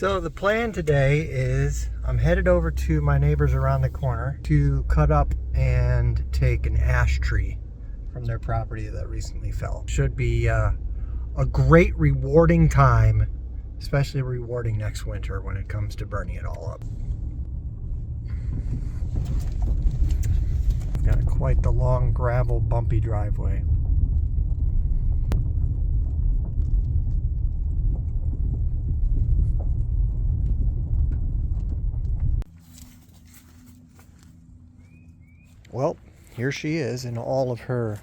So the plan today is I'm headed over to my neighbors around the corner to cut up and take an ash tree from their property that recently fell. Should be a great rewarding time, especially rewarding next winter when it comes to burning it all up. Got quite the long gravel bumpy driveway. Well, here she is in all of her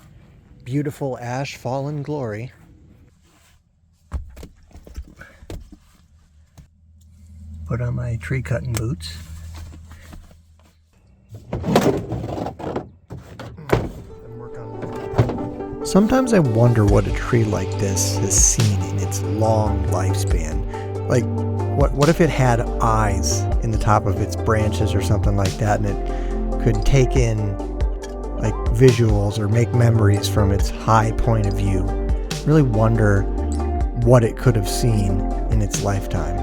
beautiful ash fallen glory. Put on my tree cutting boots. Sometimes I wonder what a tree like this has seen in its long lifespan. Like, what if it had eyes in the top of its branches or something like that, and it could take in like visuals or make memories from its high point of view. Really wonder what it could have seen in its lifetime,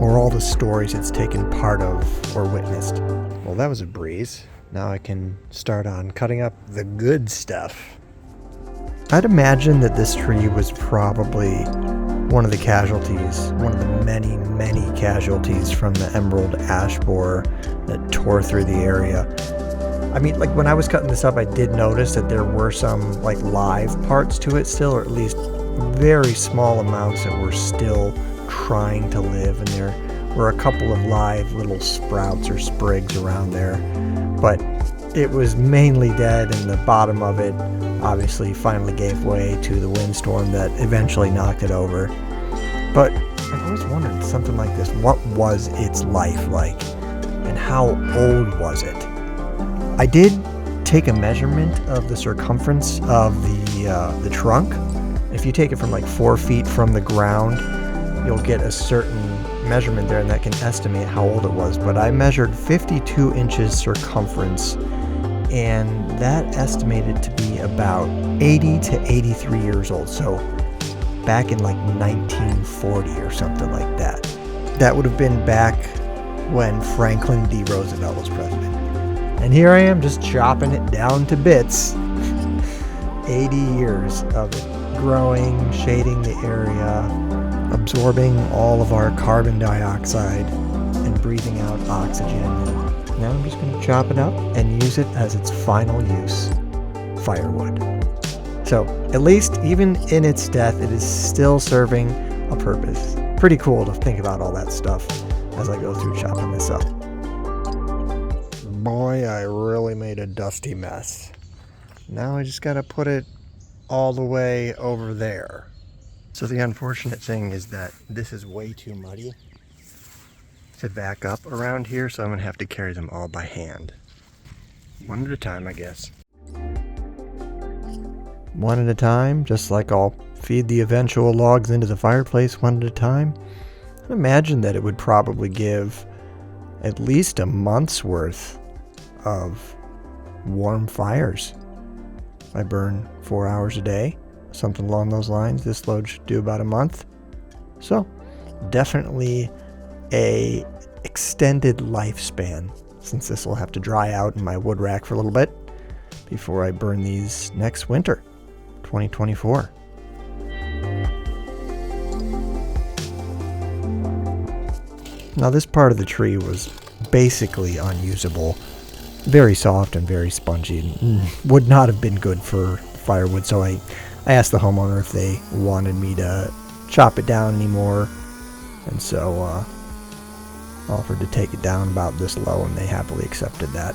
or all the stories it's taken part of or witnessed. Well, that was a breeze. Now I can start on cutting up the good stuff. I'd imagine that this tree was probably one of the casualties, one of the many, many casualties from the emerald ash borer that tore through the area. I mean, like when I was cutting this up, I did notice that there were some like live parts to it still, or at least very small amounts that were still trying to live, and there were a couple of live little sprouts or sprigs around there, but it was mainly dead, and the bottom of it obviously finally gave way to the windstorm that eventually knocked it over. But I've always wondered something like this, what was its life like, and how old was it? I did take a measurement of the circumference of the trunk. If you take it from like 4 feet from the ground, you'll get a certain measurement there, and that can estimate how old it was. But I measured 52 inches circumference, and that estimated to be about 80 to 83 years old. So back in like 1940 or something like that. That would have been back when Franklin D. Roosevelt was president. And here I am just chopping it down to bits. 80 years of it growing, shading the area, absorbing all of our carbon dioxide and breathing out oxygen. And now I'm just going to chop it up and use it as its final use, firewood. So at least even in its death, it is still serving a purpose. Pretty cool to think about all that stuff as I go through chopping this up. Boy, I really made a dusty mess. Now I just gotta put it all the way over there. So the unfortunate thing is that this is way too muddy to back up around here, so I'm gonna have to carry them all by hand. One at a time, I guess. One at a time, just like I'll feed the eventual logs into the fireplace one at a time. I imagine that it would probably give at least a month's worth of warm fires. I burn 4 hours a day, something along those lines. This load should do about a month. So definitely a extended lifespan, since this will have to dry out in my wood rack for a little bit before I burn these next winter, 2024. Now this part of the tree was basically unusable. Very soft and very spongy, and would not have been good for firewood, so I asked the homeowner if they wanted me to chop it down anymore, and so offered to take it down about this low, and they happily accepted that.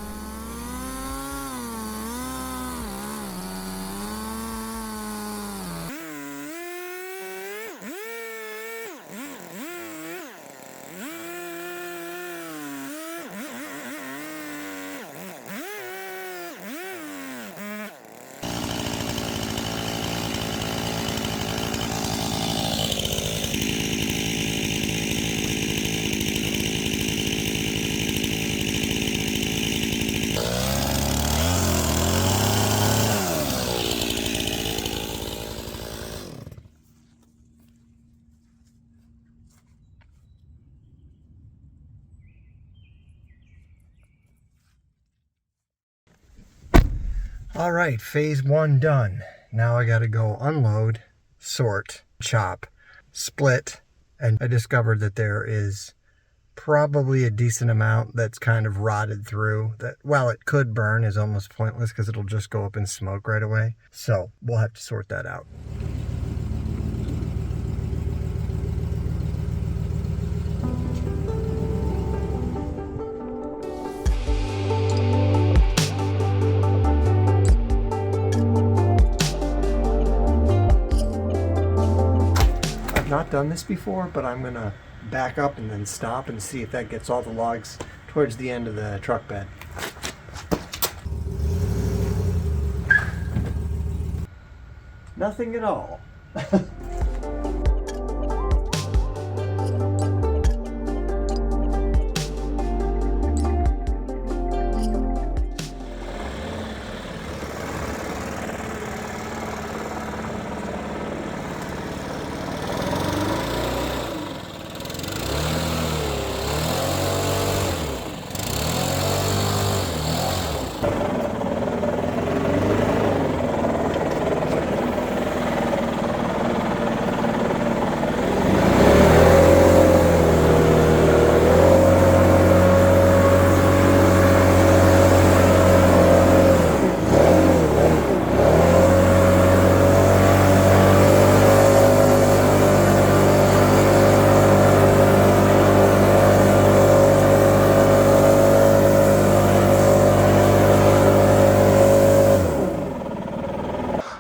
All right, phase one done. Now I got to go unload, sort, chop, split, and I discovered that there is probably a decent amount that's kind of rotted through that, while it could burn, is almost pointless because it'll just go up in smoke right away. So we'll have to sort that out. Not done this before, but I'm gonna back up and then stop and see if that gets all the logs towards the end of the truck bed. Nothing at all.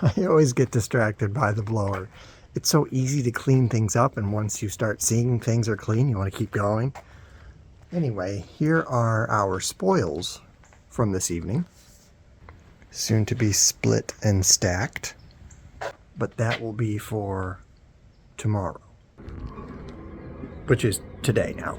I always get distracted by the blower. It's so easy to clean things up, and once you start seeing things are clean, you want to keep going. Anyway, here are our spoils from this evening. Soon to be split and stacked, but that will be for tomorrow, which is today now.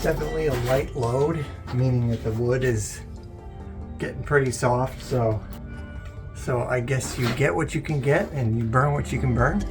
Definitely a light load, meaning that the wood is getting pretty soft, so I guess you get what you can get and you burn what you can burn.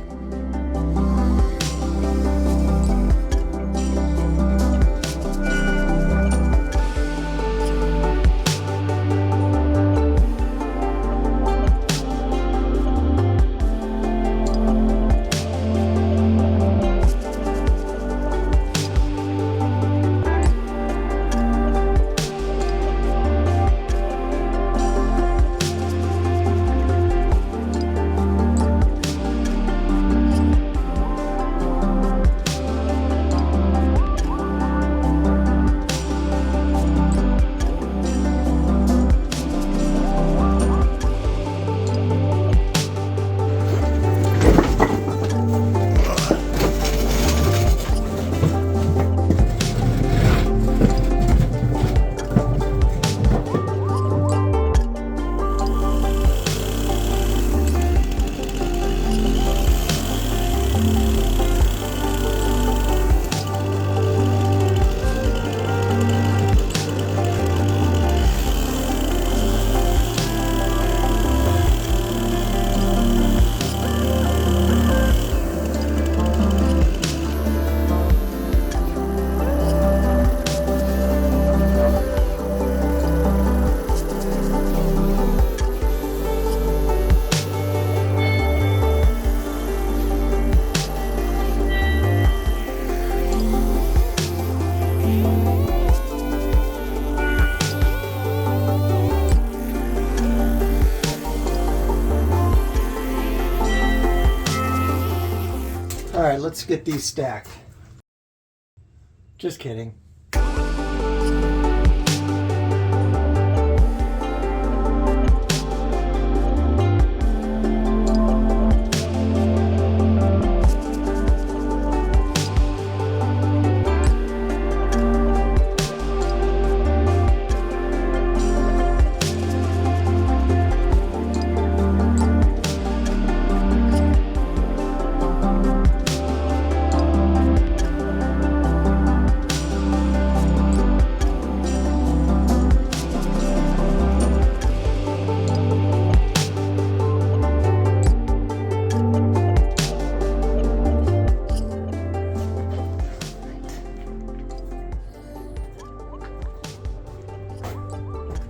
let's get these stacked. Just kidding.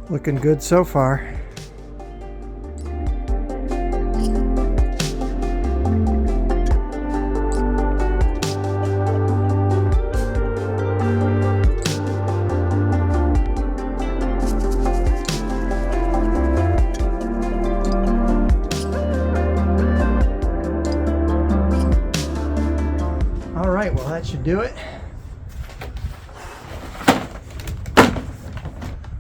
Looking good so far. All right, well, that should do it.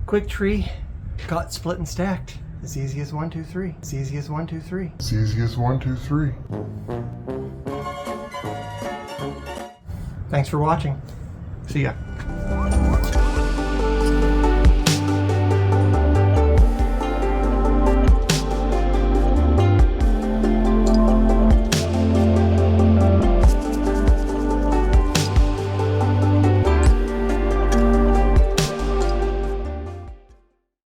Quick tree, cut, split, and stacked. As easy as 1, 2, 3. As easy as 1, 2, 3. As easy as 1, 2, 3. Thanks for watching. See ya.